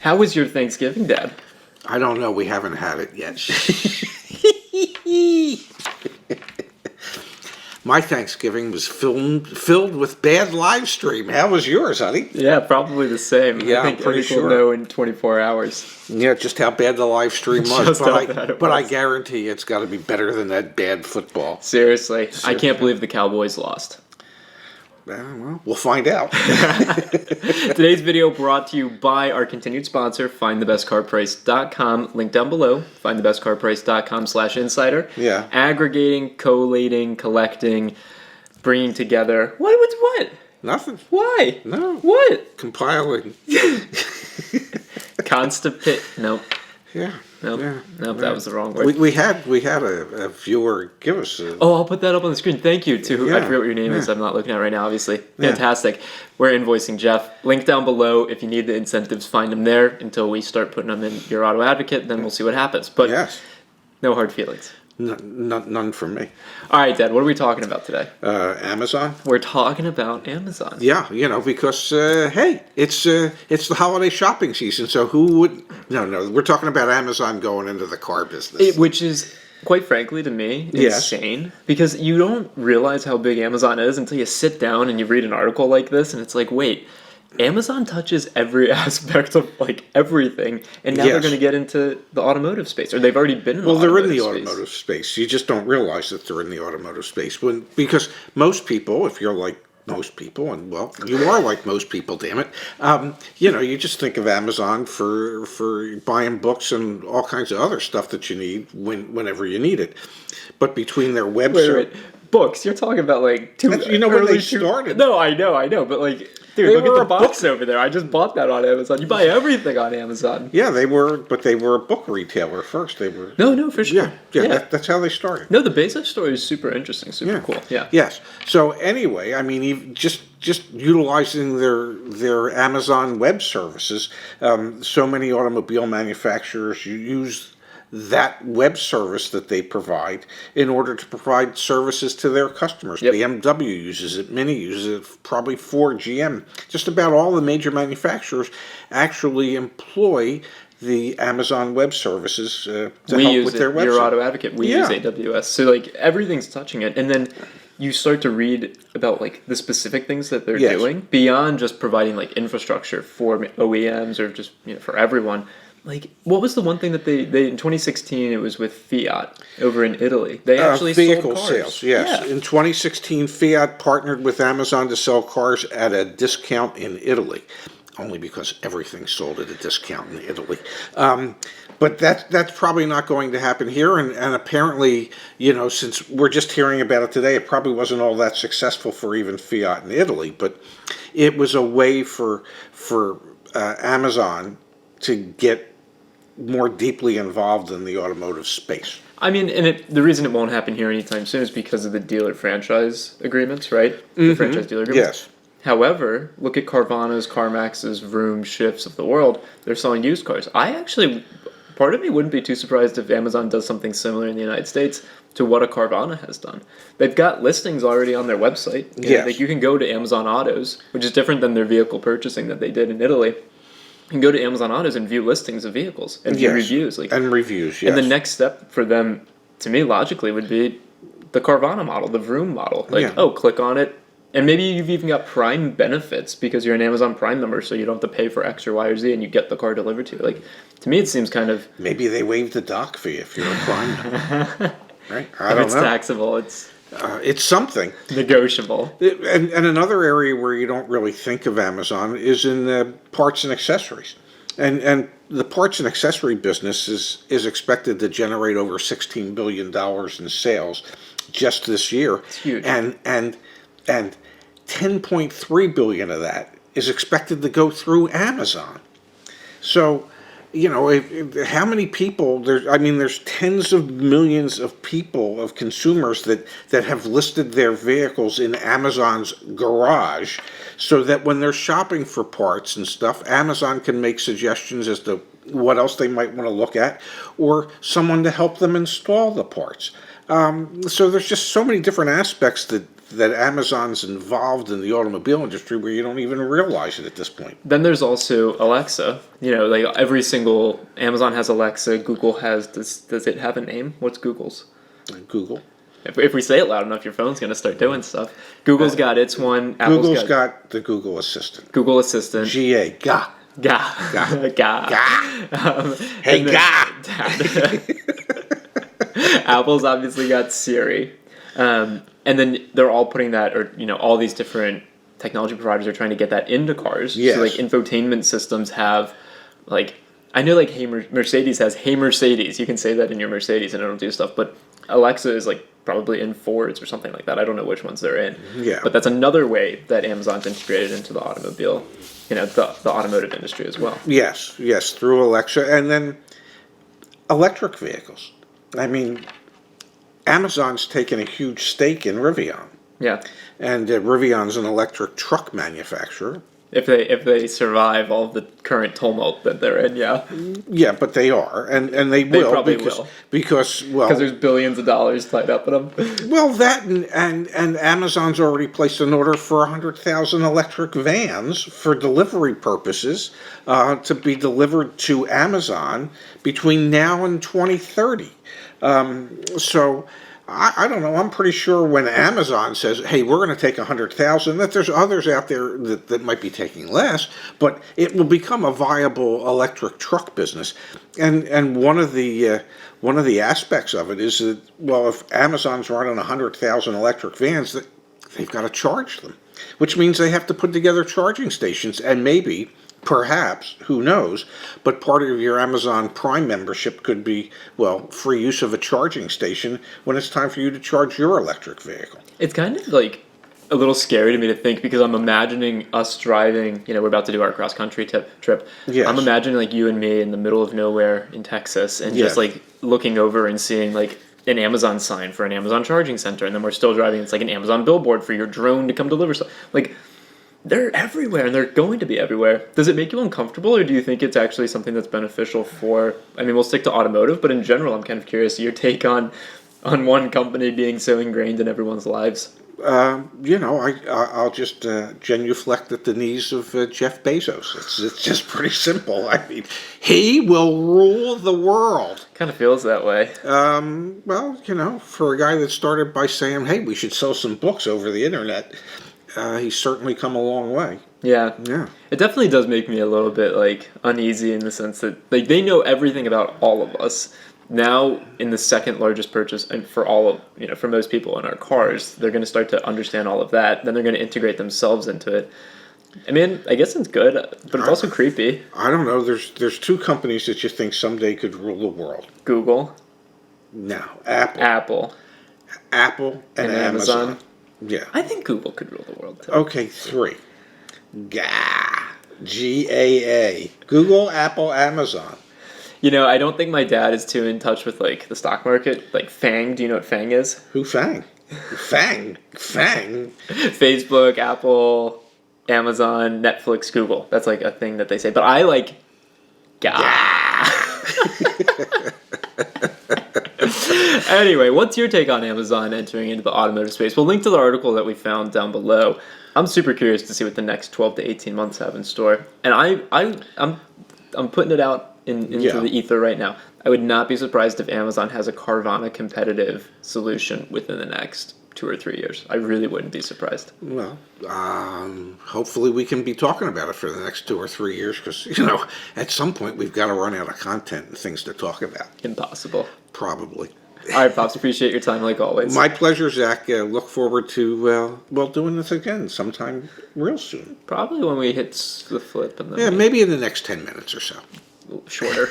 How was your Thanksgiving, Dad? I don't know. We haven't had it yet. My Thanksgiving was filled with bad live stream. How was yours, honey? Yeah, probably the same. Yeah, I think I'm pretty we'll sure. know in 24 hours. Yeah, just how bad the live stream was. Just how bad it But I was. guarantee it's got to be better than that bad football. Seriously, I can't believe the Cowboys lost. Well, we'll find out. Today's video brought to you by our continued sponsor, findthebestcarprice.com. Link down below, findthebestcarprice.com/insider. Yeah. Aggregating, collating, collecting, bringing together. What? Nothing. Why? No. What? Compiling. Constipate. Nope. Yeah. Nope. Yeah. Nope, that was the wrong word. We had a viewer give us a... Oh, I'll put that up on the screen. Thank you to Yeah, I forget what your name is. yeah. I'm not looking at it right now, obviously. Fantastic. We're invoicing Jeff. Link down below. If you need the incentives, find them there until we start putting them in Your Auto Advocate. Then we'll see what happens. But Yes. no hard feelings. None from me. All right, Dad, what are we talking about today? Amazon? We're talking about Amazon. Yeah, because, hey, it's the holiday shopping season, so who would... No, we're talking about Amazon going into the car business. Which is, quite frankly, to me, Yes. insane. Because you don't realize how big Amazon is until you sit down and you read an article like this, and it's like, wait, Amazon touches every aspect of, like, everything, and now they're Yes. going to get into the automotive space, or they've already been in the Well, they're in the space. automotive space. You just don't realize that they're in the automotive space. Because most people, if you're like most people, and well, you are like most people, damn it, you just think of Amazon for buying books and all kinds of other stuff that you need whenever you need it. But between their website... Wait. Books, you're talking about, like, When they started. No, I know, but, like, dude, They look were at the a box over there. I just bought that on Amazon. You buy everything on Amazon. Yeah, they were a book retailer first. They were... No, for sure. Yeah. That's how they started. No, the basic story is super interesting, super cool. Yeah. Yes. So anyway, I mean, just utilizing their Amazon web services, so many automobile manufacturers use that web service that they provide in order to provide services to their customers. Yep. BMW uses it, Mini uses it, probably Ford, GM. Just about all the major manufacturers actually employ the Amazon web services to help with their website. Your Auto Advocate. We use AWS. So, like, everything's touching it. And then you start to read about, like, the specific things that they're doing beyond just providing, like, infrastructure for OEMs or just, for everyone. Like, what was the one thing that they in 2016, it was with Fiat over in Italy. They actually vehicle sold cars. sales, yes. Yeah. In 2016, Fiat partnered with Amazon to sell cars at a discount in Italy. Only because everything sold at a discount in Italy. But that's probably not going to happen here. And apparently, since we're just hearing about it today, it probably wasn't all that successful for even Fiat in Italy. But it was a way for Amazon to get more deeply involved in the automotive space. I mean, and the reason it won't happen here anytime soon is because of the dealer franchise agreements, right? The franchise dealer agreements. Yes. However, look at Carvana's, CarMax's, Vroom, Shifts of the world. They're selling used cars. Part of me wouldn't be too surprised if Amazon does something similar in the United States to what a Carvana has done. They've got listings already on their website. Like, you can go to Amazon Autos, which is different than their vehicle purchasing that they did in Italy. You can go to Amazon Autos and view listings of vehicles and view reviews. And reviews, yes. And the next step for them, to me, logically, would be the Carvana model, the Vroom model. Click on it. And maybe you've even got Prime benefits because you're an Amazon Prime member, so you don't have to pay for X or Y or Z, and you get the car delivered to you. Like, to me, it seems kind of... Maybe they waive the dock fee if you're a Prime member. Right? I don't know. If it's taxable, it's something. negotiable. And another area where you don't really think of Amazon is in the parts and accessories. And the parts and accessory business is expected to generate over $16 billion in sales just this year. It's huge. And 10.3 billion of that is expected to go through Amazon. So, how many people there's tens of millions of people, of consumers that have listed their vehicles in Amazon's garage so that when they're shopping for parts and stuff, Amazon can make suggestions as to what else they might want to look at, or someone to help them install the parts. So there's just so many different aspects that Amazon's involved in the automobile industry where you don't even realize it at this point. Then there's also Alexa. Like every single Amazon has Alexa. Google has. Does it have a name? What's Google's? Google. If we say it loud enough, your phone's going to start doing stuff. Google's got its one. Google's got the Google Assistant. Google Assistant. GA. Ga. Ga. Ga. Ga. Ga. Hey, Ga. Apple's obviously got Siri. And then they're all putting that, or all these different technology providers are trying to get that into cars. Yes. So like infotainment systems have, like, I know like Mercedes has Hey Mercedes. You can say that in your Mercedes and it'll do stuff. But Alexa is like probably in Fords or something like that. I don't know which ones they're in. Yeah. But that's another way that Amazon's integrated into the automobile, the automotive industry as well. Yes, through Alexa. And then electric vehicles. I mean, Amazon's taken a huge stake in Rivian. Yeah. And Rivion's an electric truck manufacturer. If they survive all of the current tumult that they're in, yeah. Yeah, but they are, and they will. They probably because, will. Because there's billions of dollars tied up in them. Well, that and Amazon's already placed an order for 100,000 electric vans for delivery purposes to be delivered to Amazon between now and 2030. So I don't know. I'm pretty sure when Amazon says, hey, we're going to take 100,000, that there's others out there that might be taking less, but it will become a viable electric truck business. And one of the aspects of it is that, well, if Amazon's running 100,000 electric vans, they've got to charge them, which means they have to put together charging stations, and maybe, perhaps, who knows, but part of your Amazon Prime membership could be, well, free use of a charging station when it's time for you to charge your electric vehicle. It's kind of like a little scary to me to think, because I'm imagining us driving, we're about to do our cross-country trip. Yes. I'm imagining like you and me in the middle of nowhere in Texas and Yes. just like looking over and seeing like an Amazon sign for an Amazon charging center, and then we're still driving, it's like an Amazon billboard for your drone to come deliver stuff. Like, they're everywhere, and they're going to be everywhere. Does it make you uncomfortable, or do you think it's actually something that's beneficial for... I mean, we'll stick to automotive, but in general, I'm kind of curious your take on one company being so ingrained in everyone's lives. I'll just genuflect at the knees of Jeff Bezos. It's just pretty simple. I mean, he will rule the world. Kind of feels that way. Well, for a guy that started by saying, hey, we should sell some books over the internet... he's certainly come a long way. Yeah. Yeah. It definitely does make me a little bit, like, uneasy in the sense that, like, they know everything about all of us. Now, in the second largest purchase, and for all of, for most people in our cars, they're going to start to understand all of that. Then they're going to integrate themselves into it. I mean, I guess it's good, but it's also creepy. I don't know. There's two companies that you think someday could rule the world. Google. No. Apple. Apple and Amazon. Yeah. I think Google could rule the world, too. Okay, 3. GAA. Google, Apple, Amazon. I don't think my dad is too in touch with, like, the stock market. Like, FANG. Do you know what FANG is? Who FANG? FANG? Facebook, Apple, Amazon, Netflix, Google. That's, like, a thing that they say. But I like... Anyway, what's your take on Amazon entering into the automotive space? We'll link to the article that we found down below. I'm super curious to see what the next 12 to 18 months have in store. And I'm putting it out into the ether right now. I would not be surprised if Amazon has a Carvana competitive solution within the next 2 or 3 years. I really wouldn't be surprised. Well, hopefully we can be talking about it for the next 2 or 3 years because, at some point we've got to run out of content and things to talk about. Impossible. Probably. All right, Pops, appreciate your time like always. My pleasure, Zach. Look forward to, doing this again sometime real soon. Probably when we hit the flip. And then maybe in the next 10 minutes or so. Shorter.